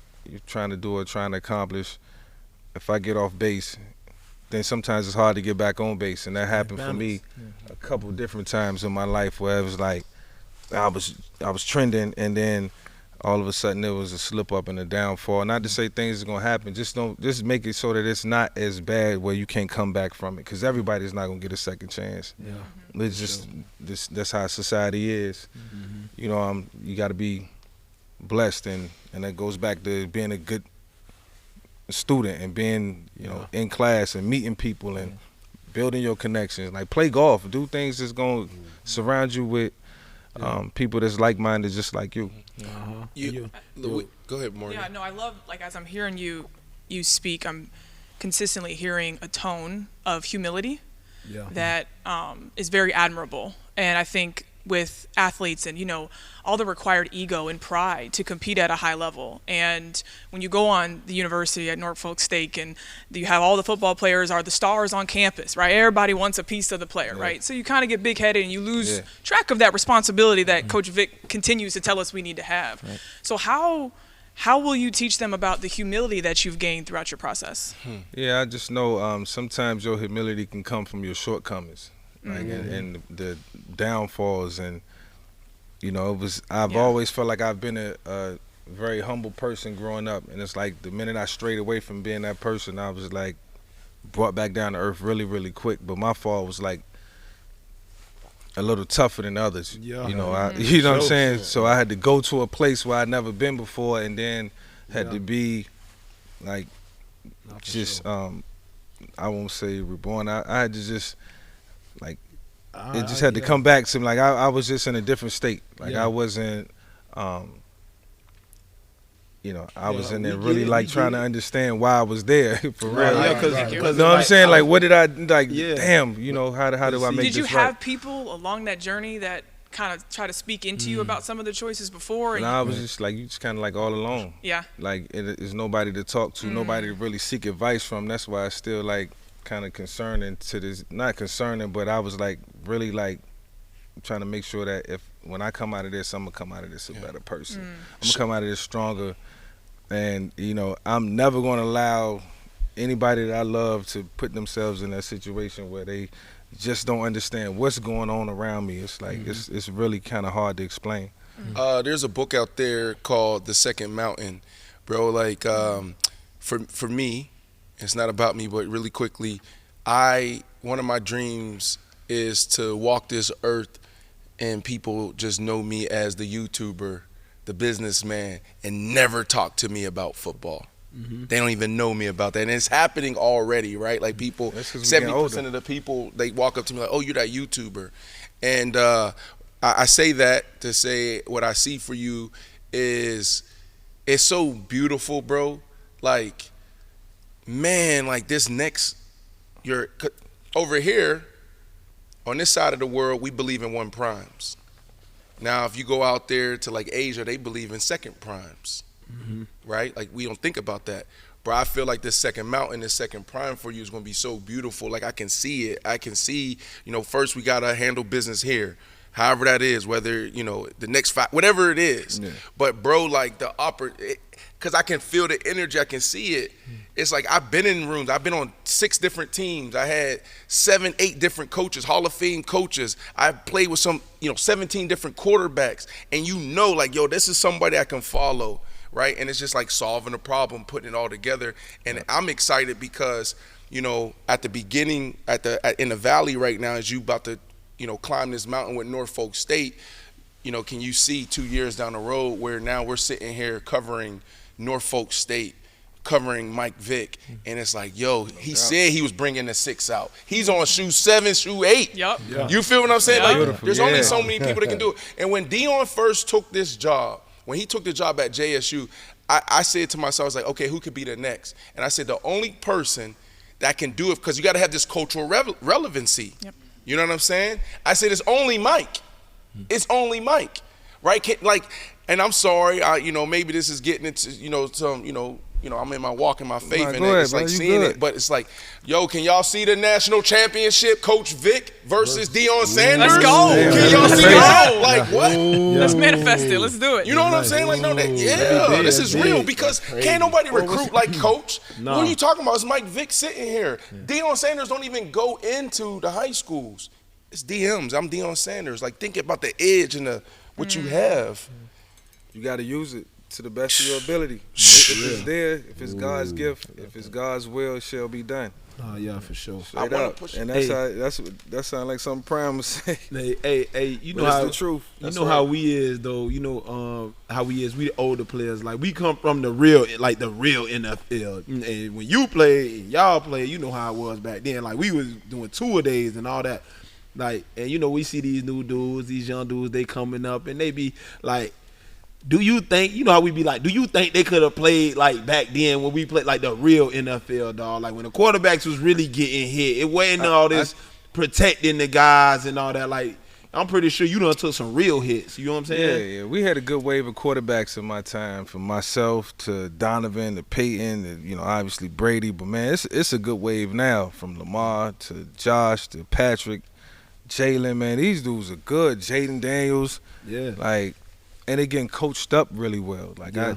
do or trying to accomplish, if I get off base, then sometimes it's hard to get back on base, and that happened for me a couple different times in my life where it was like I was trending, and then all of a sudden it was a slip up and a downfall. Not to say things are gonna happen, just make it so that it's not as bad where you can't come back from it, because everybody's not gonna get a second chance. Yeah, it's just that's how society is. You know, you got to be blessed, and that goes back to being a good student and being in class and meeting people and building your connections. Like, play golf, do things that's gonna surround you with people that's like-minded just like you. Go ahead, Morgan. Yeah, no, I love, like, as I'm hearing you speak, I'm consistently hearing a tone of humility that is very admirable. And I think with athletes and, all the required ego and pride to compete at a high level. And when you go on the university at Norfolk State and you have all the football players are the stars on campus, right? Everybody wants a piece of the player, right? So you kind of get big-headed and you lose track of that responsibility that Coach Vick continues to tell us we need to have. Right. So how will you teach them about the humility that you've gained throughout your process? Yeah, I just know sometimes your humility can come from your shortcomings. Like, and the downfalls, and I've always felt like I've been a very humble person growing up, and it's like the minute I strayed away from being that person, I was like brought back down to earth really, really quick. But my fall was like a little tougher than others. You know what I'm saying? So I had to go to a place where I'd never been before, and then had to be like I won't say reborn. I had to just like it just had to come back to me. Like I was just in a different state. Like I wasn't I was in there really like trying to understand why I was there for real. Because you know what I'm saying? Like, what did I like? Damn, how do I make this right? Did you have people along that journey that kind of try to speak into you about some of the choices before? And I was just like, you just kind of like all alone. Yeah. Like, there's nobody to talk to, nobody to really seek advice from. That's why I still like kind of concerning to this, not concerning, but I was like really like trying to make sure that when I come out of this, I'm gonna come out of this a better person. I'm gonna come out of this stronger, and I'm never gonna allow anybody that I love to put themselves in that situation where they just don't understand what's going on around me. It's like it's really kind of hard to explain. There's a book out there called The Second Mountain, bro. Like for me, it's not about me, but really quickly, one of my dreams is to walk this earth and people just know me as the YouTuber, the businessman, and never talk to me about football. They don't even know me about that, and it's happening already, right? Like people, 70% of the people, they walk up to me like, "Oh, you're that YouTuber," and I say that to say what I see for you is it's so beautiful, bro. Like, man, like this you're over here on this side of the world, we believe in 1 primes. Now, if you go out there to like Asia, they believe in 2nd primes, right? Like, we don't think about that. But I feel like this second mountain, this 2nd prime for you is going to be so beautiful. Like, I can see it. I can see, first we got to handle business here. However that is, whether, the next 5, whatever it is. Yeah. But, bro, like because I can feel the energy, I can see it. It's like I've been in rooms. I've been on 6 different teams. I had 7, 8 different coaches, Hall of Fame coaches. I played with 17 different quarterbacks. And like, yo, this is somebody I can follow, right? And it's just like solving a problem, putting it all together. And I'm excited because, at the beginning, in the valley right now, as you about to, climb this mountain with Norfolk State, can you see 2 years down the road where now we're sitting here covering Norfolk State, covering Mike Vick, and it's like, yo, he said he was bringing the 6 out. He's on shoe 7, shoe 8. Yep. Yeah. You feel what I'm saying? Like, beautiful. There's only so many people that can do it. And when Dion first took this job, when he took the job at JSU, I said to myself, I was like, okay, who could be the next? And I said, the only person that can do it, because you got to have this cultural relevancy. Yep. You know what I'm saying? I said, it's only Mike. It's only Mike, right? And I'm sorry, maybe this is getting into, some, you know, I'm in my walk in my faith, Nah, and go ahead, it's like bro, you seeing good. it. But it's like, yo, can y'all see the national championship? Coach Vick versus Deion Sanders. Let's go. Can y'all see Let's that? go. Like what? Let's manifest it. Let's do it. You know what I'm saying? Like, no, this is real because can't nobody recruit like Coach. Nah. What are you talking about? It's Mike Vick sitting here. Deion Sanders don't even go into the high schools. It's DMs. I'm Deion Sanders. Like, think about the edge and what you have. You got to use it to the best of your ability. If it's there, if it's God's gift, if it's God's will, it shall be done. Oh yeah, for sure. Straight wanna up. push And it. that sounds like something Prime would say. Hey, you know But it's how the truth. You That's know right. how we is though. You know how we is. We the older players. Like we come from the real NFL. And when you play, and y'all play, you know how it was back then. Like we was doing two-a-days and all that. Like, and you know we see these new dudes, these young dudes, they coming up and they be like, do you think, you know how we be like, do you think they could have played like back then when we played like the real NFL, dog? Like when the quarterbacks was really getting hit. It wasn't all this protecting the guys and all that. Like, I'm pretty sure you done took some real hits. You know what I'm saying? Yeah. We had a good wave of quarterbacks in my time, from myself to Donovan to Peyton, to, you know, obviously Brady. But man, it's a good wave now, from Lamar to Josh to Patrick, Jalen. Man, these dudes are good. Jaden Daniels, Yeah. like, and they getting coached up really well. Like Yeah.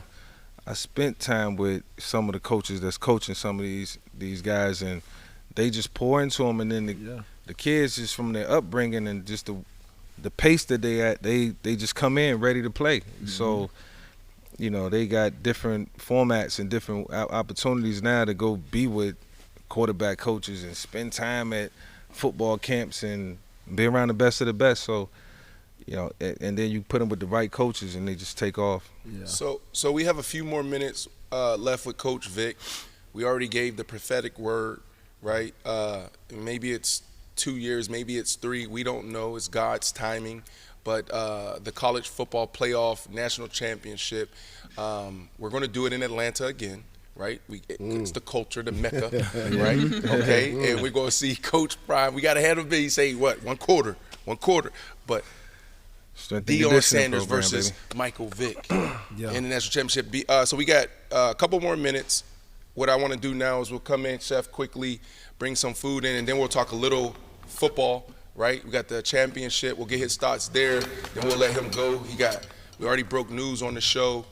I spent time with some of the coaches that's coaching some of these guys, and they just pour into them, and then the kids, just from their upbringing and just the pace that they at, they just come in ready to play. So, you know, they got different formats and different opportunities now to go be with quarterback coaches and spend time at football camps and be around the best of the best. So, you know, and then you put them with the right coaches and they just take off. Yeah. So we have a few more minutes left with Coach Vick. We already gave the prophetic word, right? Maybe it's 2 years, maybe it's 3. We don't know. It's God's timing. But the college football playoff national championship, we're going to do it in Atlanta again, right? It's the culture, the Mecca, right? Okay, and we're going to see Coach Prime. We got to have him be, say, what, one quarter. But Strength and Deion conditioning Sanders program, versus baby. Michael Vick in the national championship. So we got a couple more minutes. What I want to do now is we'll come in, Chef, quickly, bring some food in, and then we'll talk a little football, right? We got the championship. We'll get his thoughts there. Then we'll let him go. We already broke news on the show.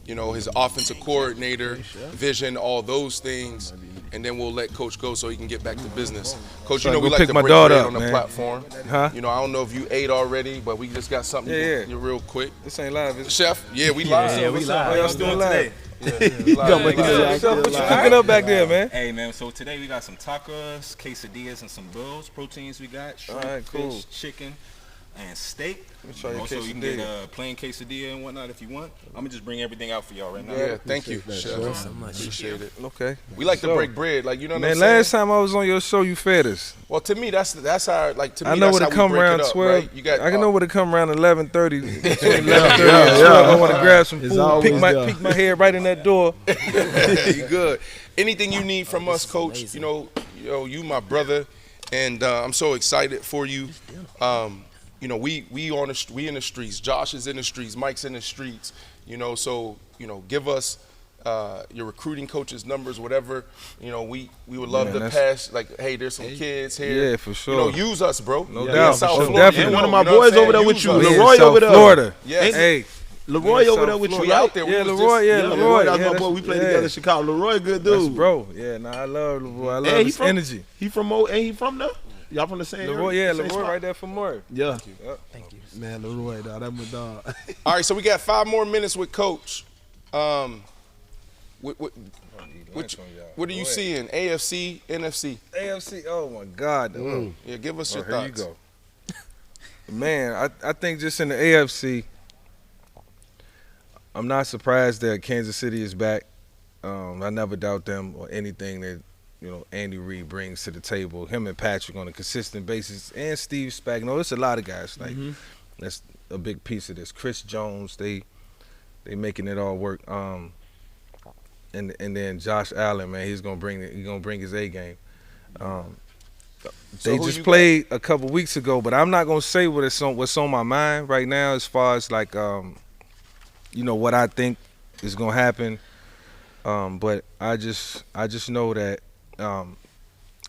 You know, his offensive coordinator, vision, all those things. And then we'll let Coach go so he can get back to business. Coach, you know Go we like pick to my break daughter bread up, on the man. platform. Huh? You know, I don't know if you ate already, but we just got something Yeah. real quick. This ain't live, is it? Chef, yeah, we live. Yeah, we What's live. up? How y'all still live? Come on, What's up? What you cooking up back there, man? Hey man, so today we got some tacos, quesadillas, and some bills. Proteins we got shrimp, Alright, cool. fish, chicken, and steak. try your Also, you can get quesadilla. a plain quesadilla and whatnot if you want. I'm gonna just bring everything out for y'all right now. Yeah, thank you, that, Chef. Chef. So much. Appreciate it. Okay. We like to So, break bread, like you know what Man, I'm saying. last time I was on your show, you fed us. Well, to me, that's how like to me I know that's what how to we come break around it up, 12. right? You got I can know what to come around 11:30. Between 11:30 and 12, I want to grab some It's food. always there. Peek my head right in that door. you good. Anything you need from us, Coach? You know, you my brother, and I'm so excited for you. You know, we in the streets. Josh is in the streets. Mike's in the streets. You know, so give us your recruiting coach's numbers, whatever. You know, we would love Man, to that's- pass. Like, hey, there's some kids here. Yeah, for sure. You know, use us, bro. No Yeah, doubt, South for sure. Florida. Definitely. You One of know my what I'm boys saying? over there with Use you, us. We in Leroy South over there. Florida. Yes. Hey, Leroy in over South there with you, We right? out there. We yeah, was Leroy. just- Yeah, Leroy. That's Yeah, my boy. We played yeah. together in Chicago. Leroy, good That's dude. bro. Yeah, nah, I love Leroy. I love Hey, his energy. He from ain't he from there? Y'all from the same Leroy, area? yeah, Same Leroy spot? right there from Murray. Yeah. Thank you. Man, Leroy, dog, that my dog. All right, so we got 5 more minutes with Coach. What are you seeing? AFC, NFC? AFC. Oh my God. Yeah, give us your Here thoughts. you go. Man, I think just in the AFC, I'm not surprised that Kansas City is back. I never doubt them or anything that Andy Reid brings to the table. Him and Patrick on a consistent basis, and Steve Spagnuolo. It's a lot of guys like that's a big piece of this. Chris Jones, they making it all work. And then Josh Allen, man, he's gonna bring his A game. They who just you played a couple weeks ago, but I'm not gonna say what's on my mind right now as far as like what I think it's gonna happen. But I just know that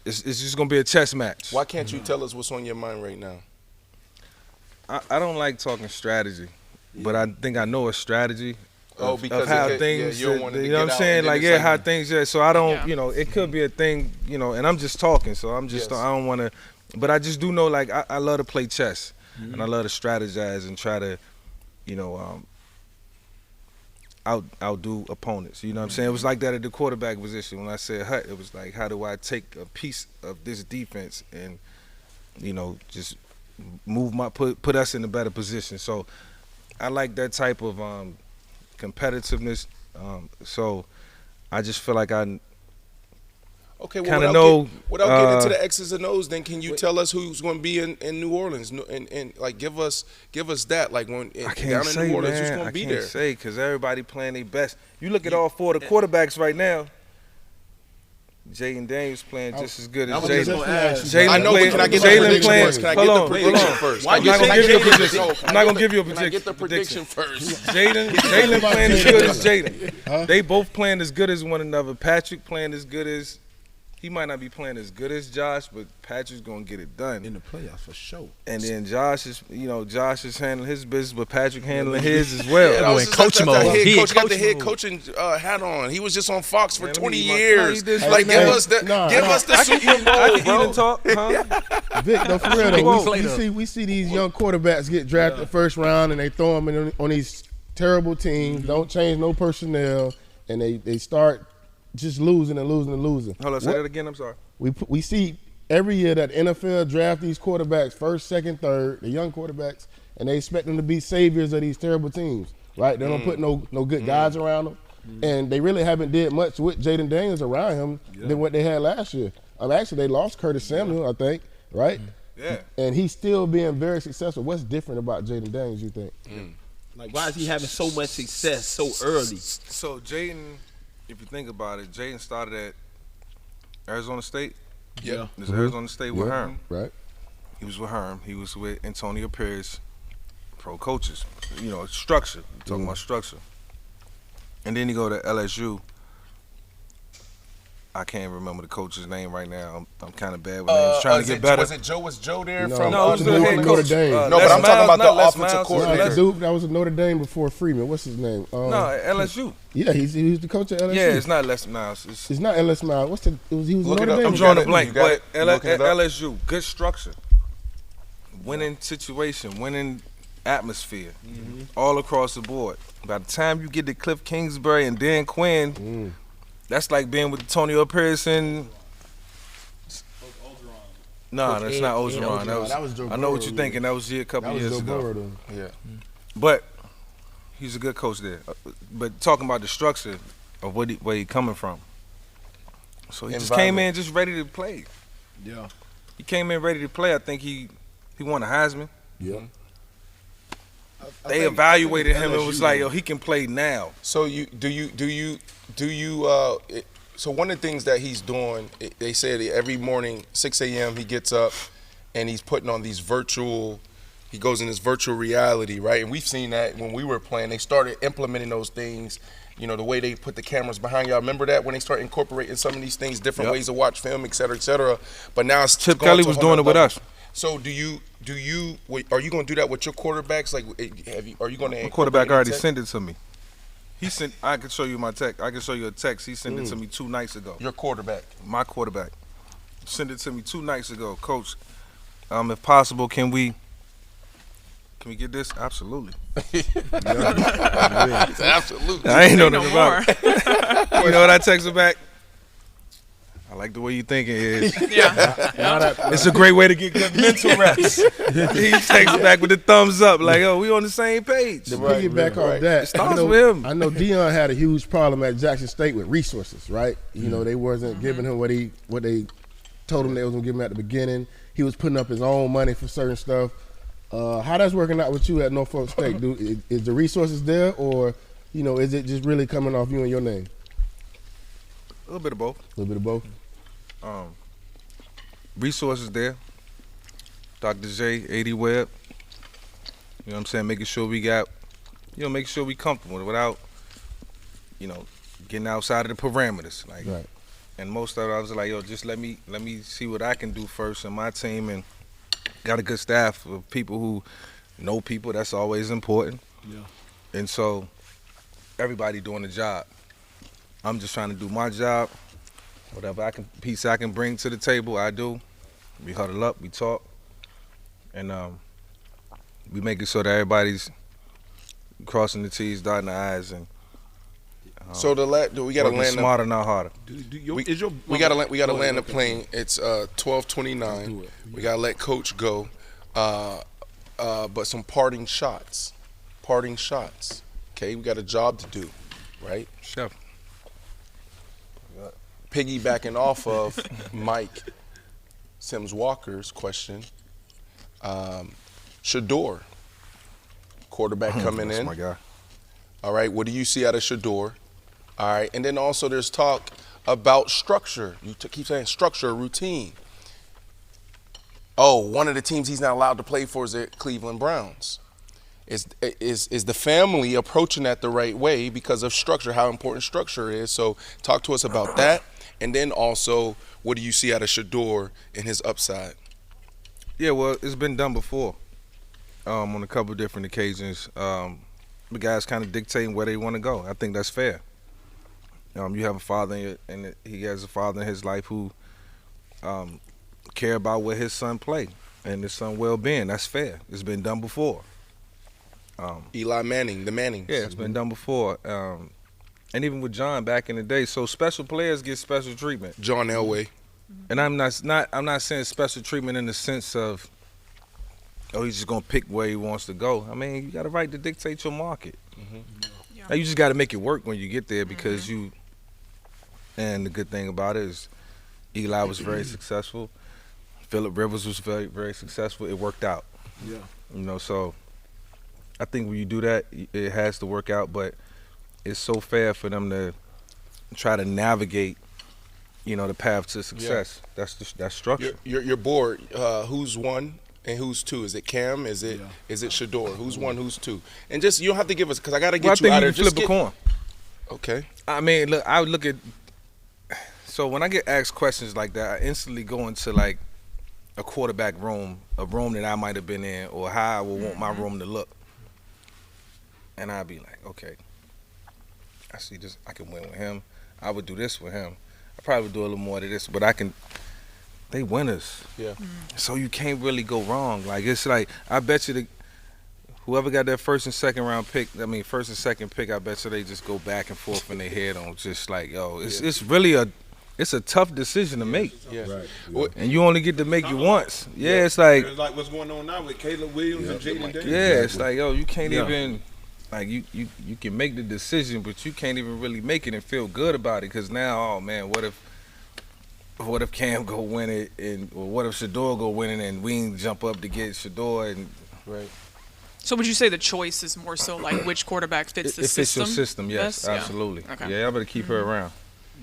it's just gonna be a chess match. Why can't you tell us what's on your mind right now? I don't like talking strategy, but I think I know a strategy. Oh, because of how it could- things, yeah, you don't want it to you know what get I'm out, saying? and then Like, it's yeah, like- how things, yeah. So I don't, Yeah. you know, it could be a thing, you know, and I'm just talking, so I'm just, Yes. I don't want to, but I just do know, like, I love to play chess, and I love to strategize and try to, you know, outdo opponents. You know what I'm saying? It was like that at the quarterback position. When I said Hut, it was like, how do I take a piece of this defense and, you know, just move put us in a better position. So I like that type of competitiveness. So I just feel like I Okay, well, kinda know, without getting into the X's and O's, then can you tell us who's going to be in New Orleans and like give us that, like when I can't down say, in New Orleans, man. who's going I to be can't there? say because everybody playing their best. You look at all four of the quarterbacks right now. Jaden Daniels playing just as good as was just Jalen. gonna ask. Jalen I know, but playing- can I get the Jalen prediction playing- first? Can I hold get the on, prediction hold on. first? Why I'm you not gonna saying give you a Jalen? prediction. No, I'm not gonna give you a Can I get the prediction. prediction first? Jalen playing as good as Jaden. They both playing as good as one another. Patrick playing as good as, he might not be playing as good as Josh, but Patrick's gonna get it done. In the playoffs for sure. And then Josh is handling his business, but Patrick handling his as well. Yeah, that was in just- coach that mode. head He in coach got the coach head mode. coaching hat on. He was just on Fox for Man, let me 20 eat my- years. Can I eat this Like, right give now? us the Nah, give nah. us the I Super can Bowl, eat bro. and talk, huh? Vic, no, for real Super though, Bowl. we see these young quarterbacks get drafted first round and they throw them on these terrible teams. Don't change no personnel, and they start just losing and losing and losing. Hold on, say that again. I'm sorry. We see every year that NFL draft these quarterbacks first, second, third, the young quarterbacks, and they expect them to be saviors of these terrible teams, right? They don't put no good guys around them, and they really haven't did much with Jaden Daniels around him than what they had last year. Actually, they lost Curtis Samuel, I think, right? Yeah. And he's still being very successful. What's different about Jaden Daniels, you think? Like, why is he having so much success so early? So Jaden, if you think about it, Jaden started at Arizona State. Yeah. This Arizona State with Yeah, Herm. right? He was with Herm. He was with Antonio Pierce, pro coaches. You know, structure. We're talking about structure. And then he go to LSU. I can't remember the coach's name right now. I'm kind of bad with names. Trying to get better. Was Joe there No, from? no, it was New the head Orleans? coach. Notre Dame. No, but Les I'm talking Miles, about not the Les offensive Miles, No, coordinator. that dude, that was Notre Dame before Freeman. What's his name? No, LSU. Yeah, he's the coach at LSU. Yeah, it's not Les Miles. It's not LS Miles. He was Look it Notre up. Dame. I'm You drawing got a it? blank, You got but it? You looking it up? LSU, good structure, winning situation, winning atmosphere, all across the board. By the time you get to Cliff Kingsbury and Dan Quinn, that's like being with Antonio Pierce and. No, that's not Ogeron. That was Joe I know what Burrow, you're thinking. That was here a couple That was years Joe ago. Burrow, though. Yeah. But he's a good coach there. But talking about the structure of where he coming from. So he just came in just ready to play. Yeah. He came in ready to play. I think he won a Heisman. Yeah. They evaluated him and was like, yo, he can play now. So so one of the things that he's doing, they said every morning, 6 a.m. he gets up and he's putting on these he goes in this virtual reality, right? And we've seen that when we were playing. They started implementing those things, you know, the way they put the cameras behind y'all. Remember that when they start incorporating some of these things, different ways to watch film, et cetera, et cetera. But now it's Chip gone Kelly to a was whole doing it with nother us. So are you going to do that with your quarterbacks? Like, are you going to? My quarterback already sent it to me. I can show you my text. I can show you a text. He sent it to me 2 nights ago. Your quarterback. My quarterback sent it to me 2 nights ago. Coach, if possible, can we get this? Absolutely. Absolutely. I ain't know Say no nothing about it. You know what I texted back? I like the way you thinking is. Yeah. It's a great way to get good mental reps. He texts back with the thumbs up, like, "Oh, we on the same page." To piggyback off that, starts with him. I know Deion had a huge problem at Jackson State with resources, right? You know, they wasn't giving him what they told him they was gonna give him at the beginning. He was putting up his own money for certain stuff. How that's working out with you at Norfolk State? Is the resources there, or is it just really coming off you and your name? A little bit of both. A little bit of both. Resources there. Dr. J, 80 Webb. You know what I'm saying? Making sure we got, making sure we comfortable without, getting outside of the parameters. Like, Right. and most of it, I was like, yo, just let me see what I can do first in my team, and got a good staff of people who know people. That's always important. Yeah. And so everybody doing the job. I'm just trying to do my job. Whatever piece I can bring to the table, I do. We huddle up, we talk, and we make it so that everybody's crossing the T's, dotting the I's, and So we gotta working land smarter, not harder. we gotta land the plane. It's 12:29. We gotta let Coach go. But some parting shots. Okay, we got a job to do, right? Chef. Piggybacking off of Mike Sims Walker's question, Shador, quarterback coming That's in. my guy. All right, what do you see out of Shador? All right, and then also there's talk about structure. You keep saying structure, routine. Oh, one of the teams he's not allowed to play for is the Cleveland Browns. Is the family approaching that the right way because of structure, how important structure is? So talk to us about that. And then also, what do you see out of Shador and his upside? Yeah, well, it's been done before on a couple of different occasions. The guys kind of dictating where they want to go. I think that's fair. You have a father, and he has a father in his life who care about where his son play and his son well-being. That's fair. It's been done before. Eli Manning, the Mannings. Yeah, it's been done before. And even with John back in the day. So special players get special treatment. John Elway. And I'm not saying special treatment in the sense of, oh, he's just gonna pick where he wants to go. I mean, you got a right to dictate your market. Yeah. Now, you just got to make it work when you get there because you. And the good thing about it is, Eli was very successful. Phillip Rivers was very, very successful. It worked out. Yeah. So I think when you do that, it has to work out. But it's so fair for them to try to navigate, the path to success. Yeah. That's structure. You're bored. Who's one and who's two? Is it Cam? Is it Shador? Who's one? Who's two? And just you don't have to give us because I got to get you out there. I think you can flip a coin. Okay. I mean, look, I would look at. So when I get asked questions like that, I instantly go into like a quarterback room, a room that I might have been in, or how I would want my room to look. And I'd be like, okay, I see this. I can win with him. I would do this with him. I probably would do a little more of this, but I can. They winners. Yeah. So you can't really go wrong. Like it's like I bet you whoever got that first and second round pick, first and second pick, I bet you they just go back and forth in their head on just like, yo, it's really it's a tough decision to make. Yeah. Right. Well, And you only get to make it once. Yeah, it's like It's like what's going on now with Caleb Williams and Jaden Daniels. yeah, it's like, yo, you can't even like you can make the decision, but you can't even really make it and feel good about it because now, oh man, what if Cam go win it or what if Shador go win it and we ain't jump up to get Shador and right. So would you say the choice is more so like which quarterback fits the it fits system? your system, yes, best? Yeah. absolutely. Okay. Yeah, I better keep her around.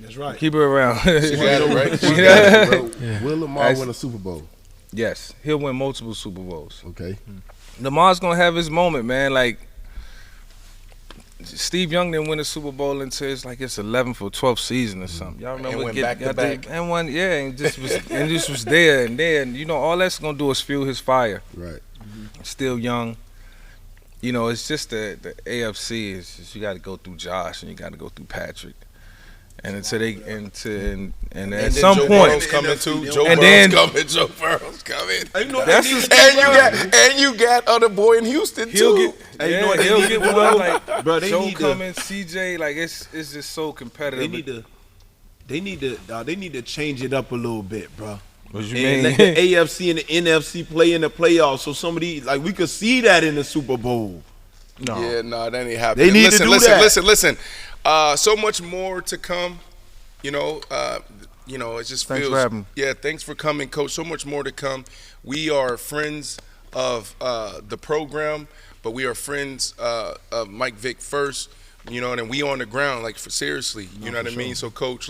That's right. Keep her around. She got it right. Bro, will Lamar win a Super Bowl? Yes, he'll win multiple Super Bowls. Okay. Lamar's gonna have his moment, man. Like Steve Young didn't win a Super Bowl until it's 11th or 12th season or something. Y'all remember? And went back to back. And won, yeah, and just was there and there. And all that's gonna do is fuel his fire. Right. Still young. It's just the AFC is just, you got to go through Josh and you got to go through Patrick. And until and at some Joe point, Burrow's coming too. Joe Burrow's coming. And you got other boy in Houston he'll too. get, he'll get one like Bro, they Joe need Cummins, CJ. Like it's just so competitive. They need to change it up a little bit, bro. What you And mean? let the AFC and the NFC play in the playoffs so somebody we could see that in the Super Bowl. No. Yeah, no, that ain't happening. They need to do that. Listen. So much more to come. It just Thanks feels. for having me. Yeah, thanks for coming, Coach. So much more to come. We are friends of the program, but we are friends of Mike Vick first. And we on the ground, seriously. You know what I mean? So, Coach,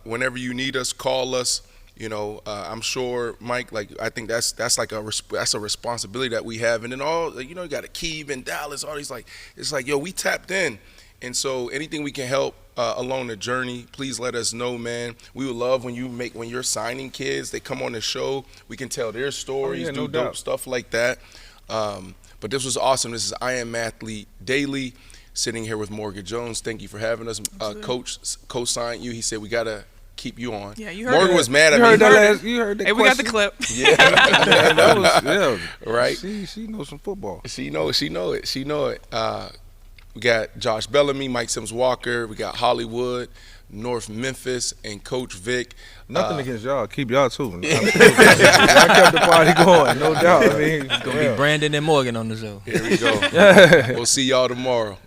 whenever you need us, call us. I'm sure, Mike. I think that's a responsibility that we have. And then you got Akeem and Dallas. All these it's yo, we tapped in, And so anything we can help along the journey, please let us know, man. We would love when you're signing kids, they come on the show, we can tell their stories, no do doubt. dope stuff like that. But this was awesome. This is I Am Athlete Daily, sitting here with Morgan Jones. Thank you for having us. Coach co-signed you. He said we got to keep you on. Yeah, you heard Morgan that. was mad at You me. heard that last? You heard that? Hey, we got the question? clip. Yeah. Yeah, that was Right. She knows some football. She know it. We got Josh Bellamy, Mike Sims Walker. We got Hollywood, North Memphis, and Coach Vick. Nothing against y'all. Keep y'all too. Y'all kept the party going, no doubt. I mean, It's gonna be Brandon and Morgan on the show. Here we go. We'll see y'all tomorrow.